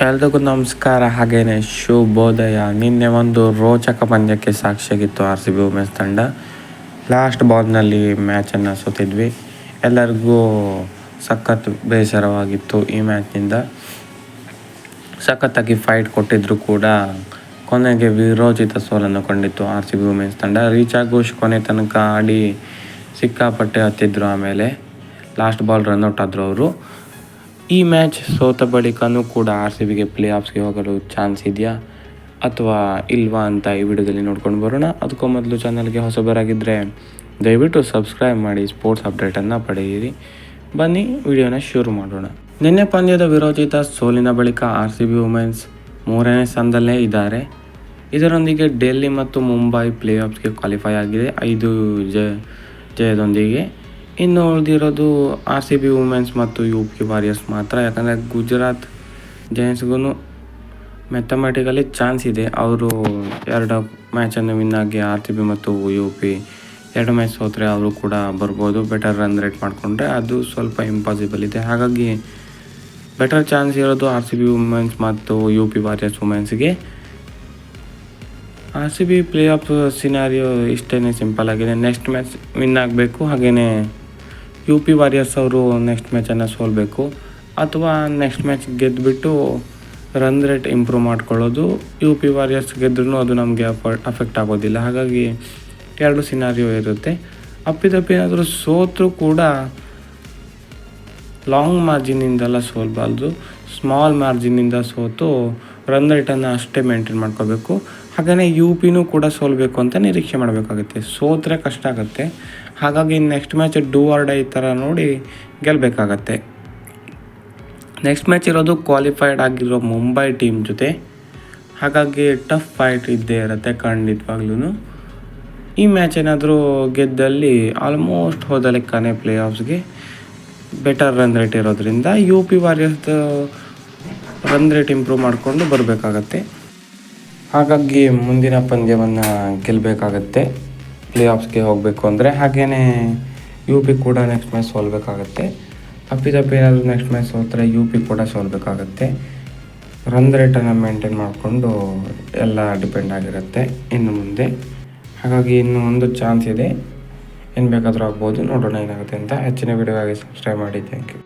ಎಲ್ರಿಗೂ ನಮಸ್ಕಾರ, ಹಾಗೇನೆ ಶುಭೋದಯ. ನಿನ್ನೆ ಒಂದು ರೋಚಕ ಪಂದ್ಯಕ್ಕೆ ಸಾಕ್ಷಿಯಾಗಿತ್ತು ಆರ್ ಸಿ ಬಿ ವುಮೆನ್ಸ್ ತಂಡ. ಲಾಸ್ಟ್ ಬಾಲ್ನಲ್ಲಿ ಮ್ಯಾಚನ್ನು ಸೋತಿದ್ವಿ. ಎಲ್ಲರಿಗೂ ಸಖತ್ ಬೇಸರವಾಗಿತ್ತು ಈ ಮ್ಯಾಚ್ನಿಂದ. ಸಖತ್ತಾಗಿ ಫೈಟ್ ಕೊಟ್ಟಿದ್ರು ಕೂಡ ಕೊನೆಗೆ ವಿರೋಚಿತ ಸೋಲನ್ನು ಕಂಡಿತ್ತು ಆರ್ ಸಿ ಬಿ ವುಮೆನ್ಸ್ ತಂಡ. ರಿಚಾ ಘೋಷ್ ಕೊನೆ ತನಕ ಆಡಿ ಸಿಕ್ಕಾಪಟ್ಟೆ ಹತ್ತಿದ್ರು. ಆಮೇಲೆ ಲಾಸ್ಟ್ ಬಾಲ್ ರನ್ಔಟ್ ಆದರು ಅವರು. ಈ ಮ್ಯಾಚ್ ಸೋತ ಬಳಿಕನೂ ಕೂಡ ಆರ್ ಸಿ ಬಿಗೆ ಪ್ಲೇ ಆಫ್ಸ್ಗೆ ಹೋಗಲು ಚಾನ್ಸ್ ಇದೆಯಾ ಅಥವಾ ಇಲ್ವಾ ಅಂತ ಈ ವಿಡಿಯೋದಲ್ಲಿ ನೋಡ್ಕೊಂಡು ಬರೋಣ. ಅದಕ್ಕೂ ಮೊದಲು ಚಾನಲ್ಗೆ ಹೊಸಬರಾಗಿದ್ದರೆ ದಯವಿಟ್ಟು ಸಬ್ಸ್ಕ್ರೈಬ್ ಮಾಡಿ, ಸ್ಪೋರ್ಟ್ಸ್ ಅಪ್ಡೇಟನ್ನು ಪಡೆಯಿರಿ. ಬನ್ನಿ ವಿಡಿಯೋನ ಶುರು ಮಾಡೋಣ. ನಿನ್ನೆ ಪಂದ್ಯದ ವಿರೋಚಿತ ಸೋಲಿನ ಬಳಿಕ ಆರ್ ಸಿ ಬಿ ವುಮೆನ್ಸ್ 3ನೇ ಸ್ಥಾನದಲ್ಲೇ ಇದ್ದಾರೆ. ಇದರೊಂದಿಗೆ ಡೆಲ್ಲಿ ಮತ್ತು ಮುಂಬೈ ಪ್ಲೇ ಆಫ್ಸ್ಗೆ ಕ್ವಾಲಿಫೈ ಆಗಿದೆ 5 ಜಯದೊಂದಿಗೆ. ಇನ್ನು ಉಳಿದಿರೋದು ಆರ್ ಸಿ ಬಿ ವುಮೆನ್ಸ್ ಮತ್ತು ಯು ಪಿ ವಾರಿಯರ್ಸ್ ಮಾತ್ರ. ಯಾಕಂದರೆ ಗುಜರಾತ್ ಜೈಂಟ್ಸ್ಗೂ ಮ್ಯಾಥಮೆಟಿಕಲಿ ಚಾನ್ಸ್ ಇದೆ. ಅವರು 2 ಮ್ಯಾಚನ್ನು ವಿನ್ ಆಗಿ ಆರ್ ಸಿ ಬಿ ಮತ್ತು ಯು ಪಿ 2 ಮ್ಯಾಚ್ ಸೋತ್ರೆ ಅವರು ಕೂಡ ಬರ್ಬೋದು. ಬೆಟರ್ ರನ್ ರೇಟ್ ಮಾಡಿಕೊಂಡ್ರೆ ಅದು ಸ್ವಲ್ಪ ಇಂಪಾಸಿಬಲ್ ಇದೆ. ಹಾಗಾಗಿ ಬೆಟರ್ ಚಾನ್ಸ್ ಇರೋದು ಆರ್ ಸಿ ಬಿ ವುಮೆನ್ಸ್ ಮತ್ತು ಯು ಪಿ ವಾರಿಯರ್ಸ್ ವುಮೆನ್ಸ್ಗೆ. R C B playoff scenario ಇಷ್ಟೇ ಸಿಂಪಲ್ ಆಗಿದೆ. ನೆಕ್ಸ್ಟ್ ಮ್ಯಾಚ್ ವಿನ್ ಆಗಬೇಕು. ಹಾಗೆಯೇ ಯು ಪಿ ವಾರಿಯರ್ಸ್ ಅವರು ನೆಕ್ಸ್ಟ್ ಮ್ಯಾಚನ್ನು ಸೋಲ್ಬೇಕು ಅಥವಾ ನೆಕ್ಸ್ಟ್ ಮ್ಯಾಚ್ ಗೆದ್ದುಬಿಟ್ಟು ರನ್ ರೇಟ್ ಇಂಪ್ರೂವ್ ಮಾಡ್ಕೊಳ್ಳೋದು. ಯು ಪಿ ವಾರಿಯರ್ಸ್ ಗೆದ್ರೂ ಅದು ನಮಗೆ ಅಫೆಕ್ಟ್ ಆಗೋದಿಲ್ಲ. ಹಾಗಾಗಿ 2 ಸಿನಾರಿಯೋ ಇರುತ್ತೆ. ಅಪ್ಪಿತಪ್ಪೇನಾದರೂ ಸೋತರೂ ಕೂಡ ಲಾಂಗ್ ಮಾರ್ಜಿನಿಂದೆಲ್ಲ ಸೋಲ್ಬಾರ್ದು, ಸ್ಮಾಲ್ ಮಾರ್ಜಿನಿಂದ ಸೋತು ರನ್ ರೇಟನ್ನು ಅಷ್ಟೇ ಮೇಂಟೈನ್ ಮಾಡ್ಕೋಬೇಕು. ಹಾಗೆಯೇ ಯು ಪಿನೂ ಕೂಡ ಸೋಲ್ಬೇಕು ಅಂತ ನಿರೀಕ್ಷೆ ಮಾಡಬೇಕಾಗುತ್ತೆ. ಸೋತ್ರೆ ಕಷ್ಟ ಆಗುತ್ತೆ. ಹಾಗಾಗಿ next match do or die ಥರ ನೋಡಿ ಗೆಲ್ಲಬೇಕಾಗತ್ತೆ. ನೆಕ್ಸ್ಟ್ ಮ್ಯಾಚ್ ಇರೋದು ಕ್ವಾಲಿಫೈಡ್ ಆಗಿರೋ ಮುಂಬೈ ಟೀಮ್ ಜೊತೆ. ಹಾಗಾಗಿ ಟಫ್ ಫೈಟ್ ಇದ್ದೇ ಇರುತ್ತೆ ಖಂಡಿತವಾಗ್ಲೂ. ಈ ಮ್ಯಾಚ್ ಏನಾದರೂ ಗೆದ್ದಲ್ಲಿ ಆಲ್ಮೋಸ್ಟ್ ಹೋದ ಲೆಕ್ಕನೇ ಪ್ಲೇ ಆಫ್ಸ್ಗೆ. ಬೆಟರ್ ರನ್ ರೇಟ್ ಇರೋದ್ರಿಂದ you P warriors run rate improve ಮಾಡಿಕೊಂಡು ಬರಬೇಕಾಗತ್ತೆ. ಹಾಗಾಗಿ ಮುಂದಿನ ಪಂದ್ಯವನ್ನು ಗೆಲ್ಲಬೇಕಾಗತ್ತೆ ಪ್ಲೇ ಆಫ್ಸ್ಗೆ ಹೋಗಬೇಕು ಅಂದರೆ. ಹಾಗೆಯೇ ಯು ಪಿ ಕೂಡ ನೆಕ್ಸ್ಟ್ ಮ್ಯಾಚ್ ಸೋಲ್ಬೇಕಾಗತ್ತೆ. ಅಪ್ಪಿತಪ್ಪಿ ಏನಾದರೂ ನೆಕ್ಸ್ಟ್ ಮ್ಯಾಚ್ ಸೋತ್ರೆ ಯು ಪಿ ಕೂಡ ಸೋಲ್ಬೇಕಾಗತ್ತೆ. ರನ್ ರೇಟನ್ನು ಮೇಂಟೈನ್ ಮಾಡಿಕೊಂಡು ಎಲ್ಲ ಡಿಪೆಂಡ್ ಆಗಿರುತ್ತೆ ಇನ್ನು ಮುಂದೆ. ಹಾಗಾಗಿ ಇನ್ನೂ ಒಂದು ಚಾನ್ಸ್ ಇದೆ, ಏನು ಬೇಕಾದರೂ ಆಗ್ಬೋದು. ನೋಡೋಣ ಏನಾಗುತ್ತೆ ಅಂತ. ಹೆಚ್ಚಿನ ವಿಡಿಯೋಗಾಗಿ ಸಬ್ಸ್ಕ್ರೈಬ್ ಮಾಡಿ. Thank you.